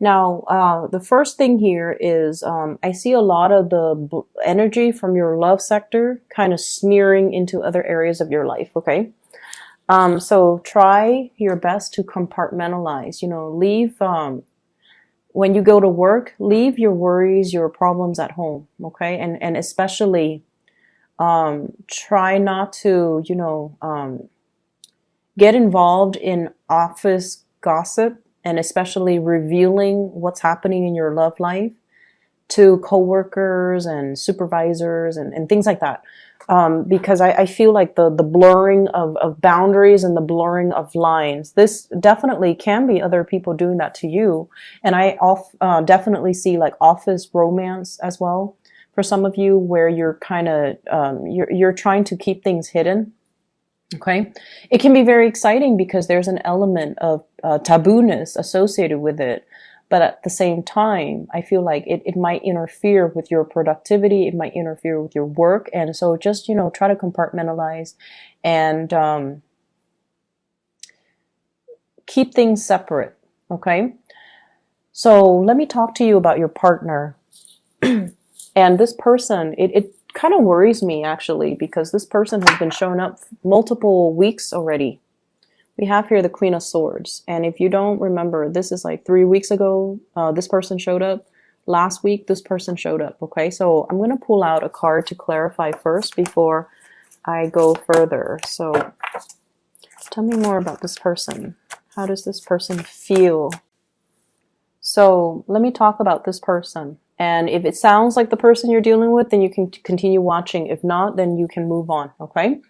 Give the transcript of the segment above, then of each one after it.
Now, the first thing here is I see a lot of the energy from your love sector kind of smearing into other areas of your life, okay? So try your best to compartmentalize, leave, when you go to work, leave your worries, your problems at home, okay? And especially, try not to, get involved in office gossip and especially revealing what's happening in your love life to coworkers and supervisors and things like that. Because I feel like the blurring of boundaries and the blurring of lines, this definitely can be other people doing that to you. And I definitely see like office romance as well for some of you, where you're kind of, you're trying to keep things hidden. Okay. It can be very exciting because there's an element of tabooness associated with it. But at the same time, I feel like it might interfere with your productivity. It might interfere with your work. And so just, try to compartmentalize and keep things separate. Okay. So let me talk to you about your partner. And this person, it kind of worries me actually, because this person has been showing up multiple weeks already. We have here the Queen of Swords. And if you don't remember, this is like 3 weeks ago, this person showed up. Last week, this person showed up. Okay, so I'm going to pull out a card to clarify first before I go further. So tell me more about this person. How does this person feel? So let me talk about this person. And if it sounds like the person you're dealing with, then you can continue watching. If not, then you can move on. Okay.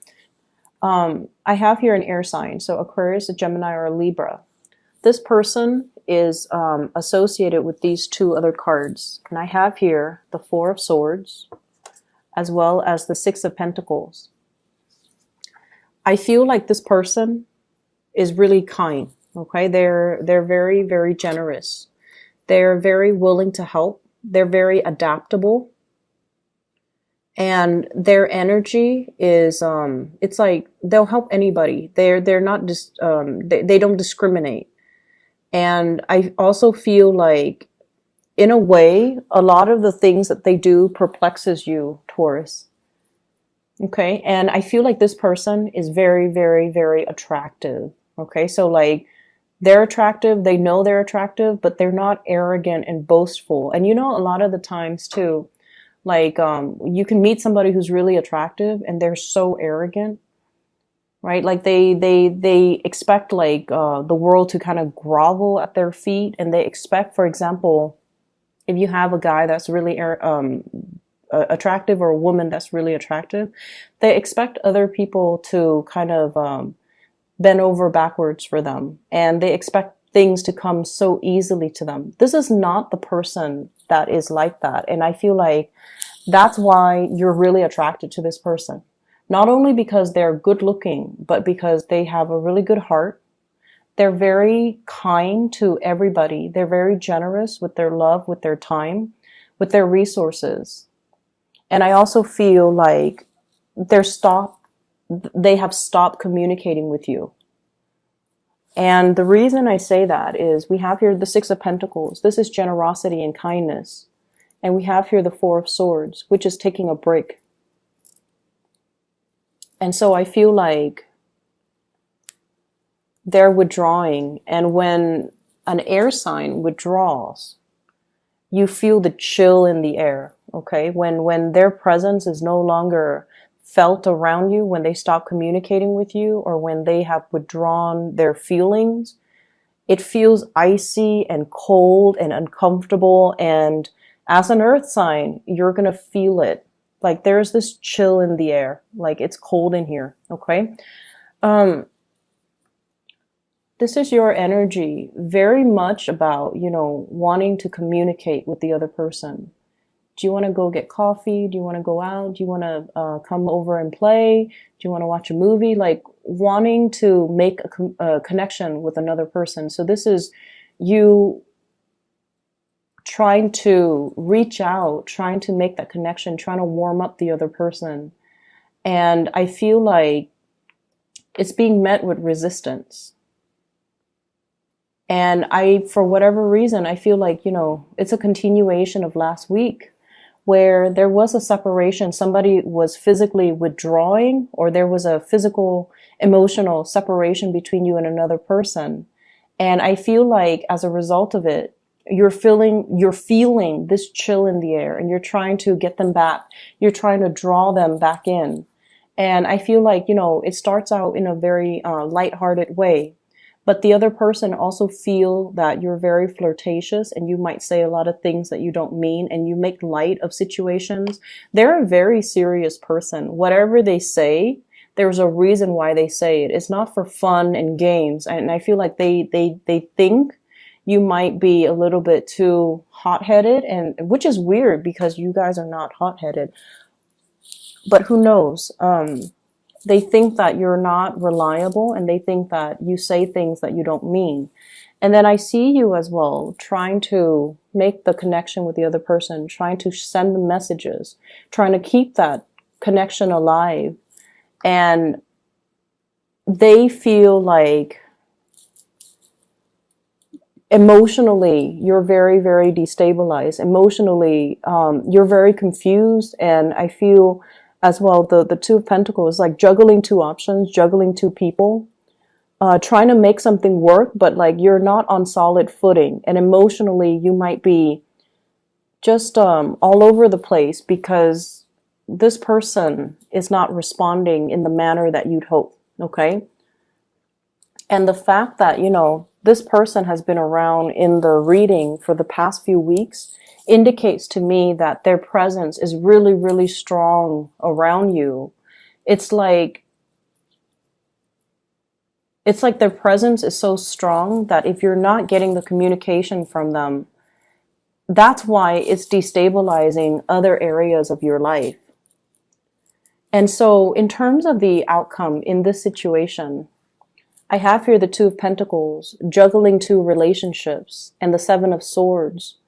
I have here an air sign. So Aquarius, a Gemini, or a Libra. This person is associated with these two other cards. And I have here the Four of Swords, as well as the Six of Pentacles. I feel like this person is really kind. Okay. They're very, very generous. They're very willing to help. They're very adaptable. And their energy is, it's like they'll help anybody. They're not just, they don't discriminate. And I also feel like, in a way, a lot of the things that they do perplexes you, Taurus. Okay. And I feel like this person is very, very, very attractive. Okay. So like, they're attractive, they know they're attractive, but they're not arrogant and boastful. And a lot of the times too, like, you can meet somebody who's really attractive and they're so arrogant, right? Like they expect like, the world to kind of grovel at their feet. And they expect, for example, if you have a guy that's really, attractive, or a woman that's really attractive, they expect other people to kind of, bend over backwards for them, and they expect things to come so easily to them. This is not the person that is like that. And I feel like that's why you're really attracted to this person. Not only because they're good looking, but because they have a really good heart. They're very kind to everybody. They're very generous with their love, with their time, with their resources. And I also feel like they have stopped communicating with you. And the reason I say that is we have here the Six of Pentacles. This is generosity and kindness. And we have here the Four of Swords, which is taking a break. And so I feel like they're withdrawing. And when an air sign withdraws, you feel the chill in the air. Okay. When their presence is no longer felt around you, when they stop communicating with you, or when they have withdrawn their feelings, it feels icy and cold and uncomfortable. And as an earth sign, you're going to feel it. Like there's this chill in the air, like it's cold in here. Okay. This is your energy, very much about, wanting to communicate with the other person. Do you want to go get coffee? Do you want to go out? Do you want to come over and play? Do you want to watch a movie? Like wanting to make a connection with another person. So this is you trying to reach out, trying to make that connection, trying to warm up the other person. And I feel like it's being met with resistance. And for whatever reason, I feel like, it's a continuation of last week where there was a separation. Somebody was physically withdrawing, or there was a physical, emotional separation between you and another person. And I feel like as a result of it, you're feeling this chill in the air, and you're trying to get them back. You're trying to draw them back in. And I feel like, it starts out in a very lighthearted way. But the other person also feel that you're very flirtatious, and you might say a lot of things that you don't mean, and you make light of situations. They're a very serious person. Whatever they say, there's a reason why they say it. It's not for fun and games. And I feel like they think you might be a little bit too hot-headed, and which is weird because you guys are not hot-headed. But who knows? They think that you're not reliable, and they think that you say things that you don't mean. And then I see you as well trying to make the connection with the other person, trying to send the messages, trying to keep that connection alive. And they feel like emotionally you're very, very destabilized. Emotionally, you're very confused. And I feel as well, the Two of Pentacles, like juggling two options, juggling two people, trying to make something work, but like you're not on solid footing. And emotionally, you might be just all over the place because this person is not responding in the manner that you'd hope. Okay. And the fact that, this person has been around in the reading for the past few weeks indicates to me that their presence is really, really strong around you. It's like their presence is so strong that if you're not getting the communication from them, that's why it's destabilizing other areas of your life. And so in terms of the outcome in this situation, I have here the Two of Pentacles, juggling two relationships, and the Seven of Swords.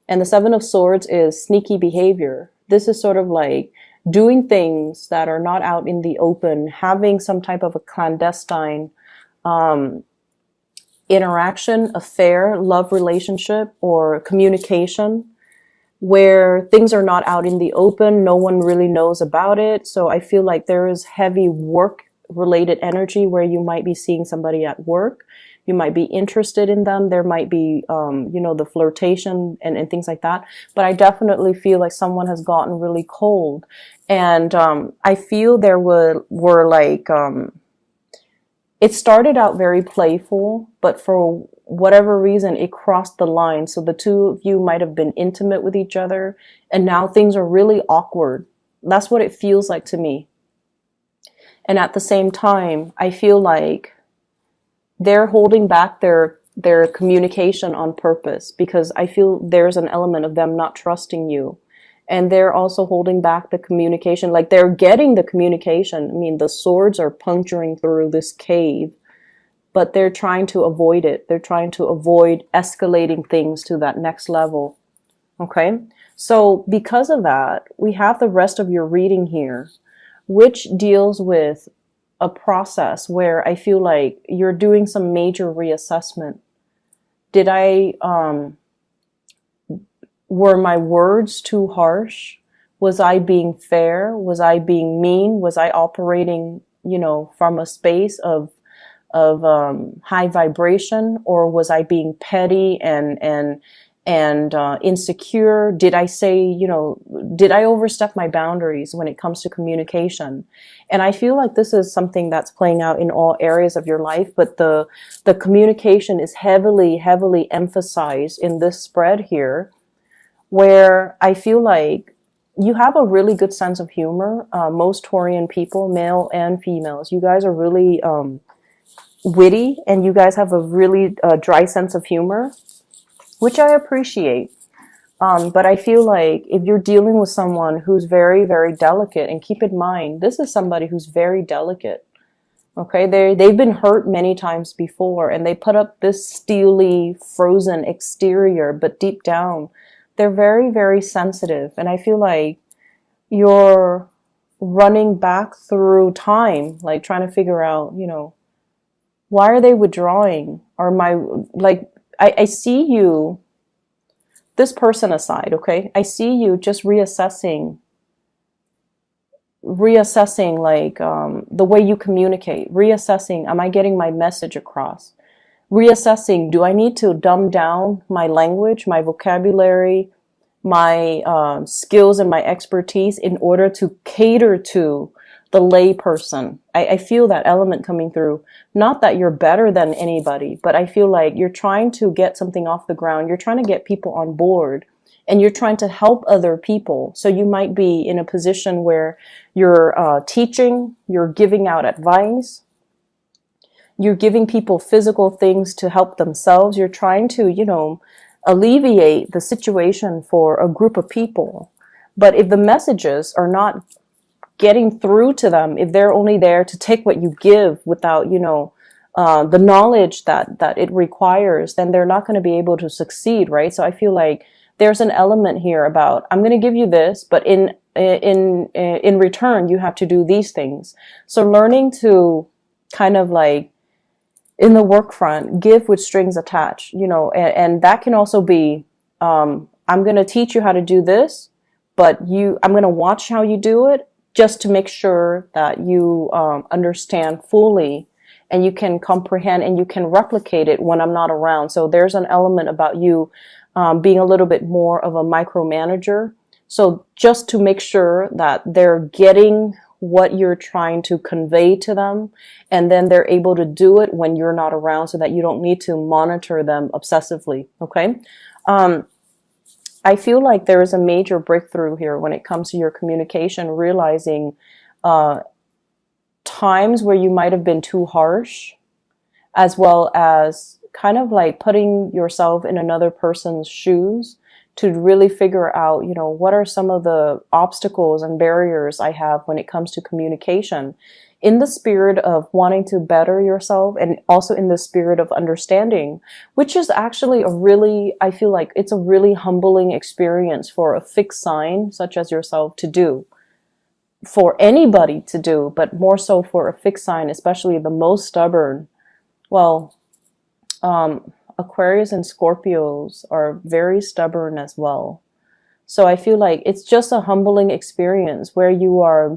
And the Seven of Swords is sneaky behavior. This is sort of like doing things that are not out in the open, having some type of a clandestine interaction, affair, love relationship, or communication where things are not out in the open. No one really knows about it. So I feel like there is heavy work related energy where you might be seeing somebody at work. You might be interested in them. There might be, the flirtation and things like that. But I definitely feel like someone has gotten really cold. And I feel there were like, it started out very playful, but for whatever reason, it crossed the line. So the two of you might have been intimate with each other, and now things are really awkward. That's what it feels like to me. And at the same time, I feel like they're holding back their communication on purpose, because I feel there's an element of them not trusting you. And they're also holding back the communication. Like they're getting the communication. I mean, the swords are puncturing through this cave, but they're trying to avoid it. They're trying to avoid escalating things to that next level. Okay? So because of that, we have the rest of your reading here, which deals with a process where I feel like you're doing some major reassessment. Were my words too harsh? Was I being fair? Was I being mean? Was I operating, from a space of high vibration, or was I being petty and insecure? Did I say, did I overstep my boundaries when it comes to communication? And I feel like this is something that's playing out in all areas of your life, but the communication is heavily, heavily emphasized in this spread here, where I feel like you have a really good sense of humor. Most Taurian people, male and females, you guys are really witty, and you guys have a really dry sense of humor, which I appreciate. But I feel like if you're dealing with someone who's very, very delicate, and keep in mind, this is somebody who's very delicate. Okay, they've been hurt many times before, and they put up this steely, frozen exterior, but deep down, they're very, very sensitive. And I feel like you're running back through time, like trying to figure out, why are they withdrawing? Like I see you, this person aside, okay? I see you just reassessing like the way you communicate, reassessing, am I getting my message across? Reassessing, do I need to dumb down my language, my vocabulary, my skills and my expertise in order to cater to the lay person? I feel that element coming through. Not that you're better than anybody, but I feel like you're trying to get something off the ground. You're trying to get people on board and you're trying to help other people. So you might be in a position where you're teaching, you're giving out advice, you're giving people physical things to help themselves. You're trying to, alleviate the situation for a group of people. But if the messages are not getting through to them, if they're only there to take what you give without, the knowledge that it requires, then they're not going to be able to succeed, right? So I feel like there's an element here about, I'm going to give you this, but in return, you have to do these things. So learning to kind of like, in the work front, give with strings attached, and that can also be, I'm going to teach you how to do this, but I'm going to watch how you do it just to make sure that you understand fully and you can comprehend and you can replicate it when I'm not around. So there's an element about you being a little bit more of a micromanager. So just to make sure that they're getting what you're trying to convey to them, and then they're able to do it when you're not around so that you don't need to monitor them obsessively, okay? I feel like there is a major breakthrough here when it comes to your communication, realizing times where you might have been too harsh, as well as kind of like putting yourself in another person's shoes to really figure out, what are some of the obstacles and barriers I have when it comes to communication, in the spirit of wanting to better yourself and also in the spirit of understanding, which is actually I feel like it's a really humbling experience for a fixed sign such as yourself to do, for anybody to do, but more so for a fixed sign, especially the most stubborn. Well, Aquarius and Scorpios are very stubborn as well. So I feel like it's just a humbling experience where you are,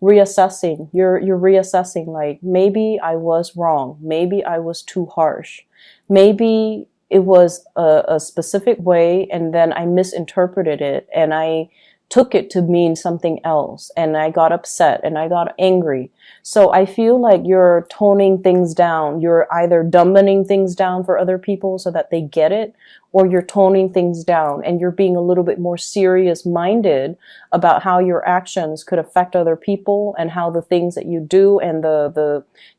reassessing. You're reassessing, like, maybe I was wrong. Maybe I was too harsh. Maybe it was a specific way and then I misinterpreted it and I took it to mean something else and I got upset and I got angry. So I feel like you're toning things down. You're either dumbing things down for other people so that they get it, or you're toning things down and you're being a little bit more serious minded about how your actions could affect other people and how the things that you do and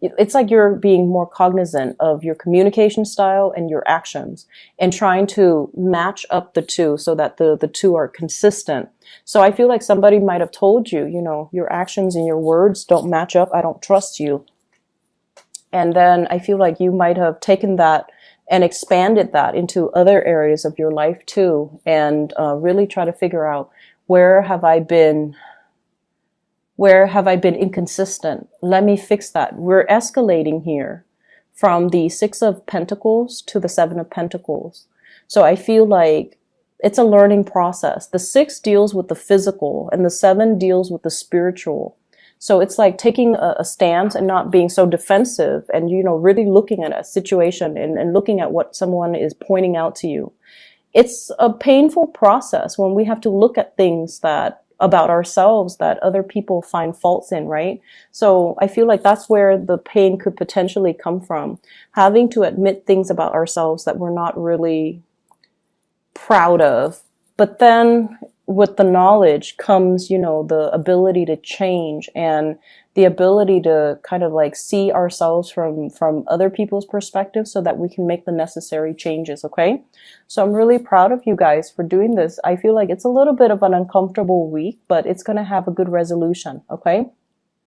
it's like you're being more cognizant of your communication style and your actions and trying to match up the two so that the two are consistent. So I feel like somebody might have told you, your actions and your words don't match up. I don't trust you. And then I feel like you might have taken that and expanded that into other areas of your life too, and really try to figure out where have I been inconsistent? Let me fix that. We're escalating here from the 6 of Pentacles to the 7 of Pentacles. So I feel like it's a learning process. The 6 deals with the physical and the 7 deals with the spiritual. So it's like taking a stance and not being so defensive and, really looking at a situation and looking at what someone is pointing out to you. It's a painful process when we have to look at things about ourselves that other people find faults in, right? So I feel like that's where the pain could potentially come from. Having to admit things about ourselves that we're not really proud of. But then with the knowledge comes, the ability to change and the ability to kind of like see ourselves from other people's perspective so that we can make the necessary changes, okay? So I'm really proud of you guys for doing this. I feel like it's a little bit of an uncomfortable week, but it's going to have a good resolution, okay?